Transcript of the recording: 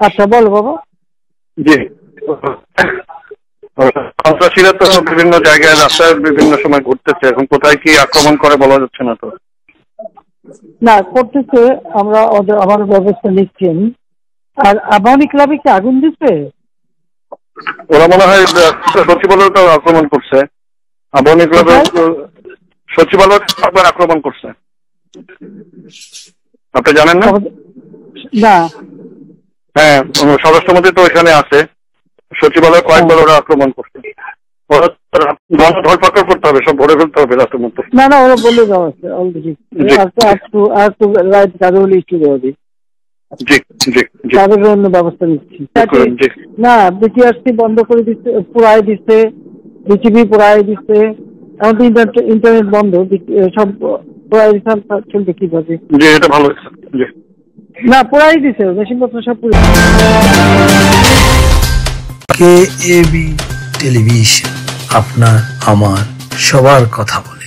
আচ্ছা বলো বাবা। জি, সন্ত্রাসীরা তো বিভিন্ন জায়গায় রাস্তায় বিভিন্ন সময় ঘুরতেছে, এখন কোথায় কি আক্রমণ করে বলা যাচ্ছে না তো। না করতেছে, আমরা আমার ব্যবস্থা নিচ্ছি আমি। আর আবাহনী ক্লাবে কি আগুন দিচ্ছে? ওরা মনে হয় সচিবালয় তো আক্রমণ করছে, আবাহনী ক্লাবে সচিবালয় একবার আক্রমণ করছে, আপনি জানেন না? না। হ্যাঁ, স্বরাষ্ট্রমন্ত্রী তো এখানে আছে, সচিবালয় কয়েকবার ওরা আক্রমণ করছে। ওরা ধরপাকড় করতে হবে, সব ভরে ফেলতে হবে রাতের মধ্যে। না না, ওরা বলে দেওয়া আছে অলরেডি। একটু রাইট গাড়ি ইস্যু দেওয়া দিই। জি জি জি, তাদের জন্য ব্যবস্থা নিচ্ছি। না, বিটিআরসি বন্ধ করে দিচ্ছে, পুরাই দিচ্ছে, বিটিভি পুরাই দিচ্ছে, এখন তো ইন্টারনেট বন্ধ, সব পুরাই চলবে কিভাবে? জি, এটা ভালো। জি, না পুরাই দিচ্ছে, মেশিনপত্র সব পুরো। KAB টেলিভিশন, আপনার আমার সবার কথা বলে।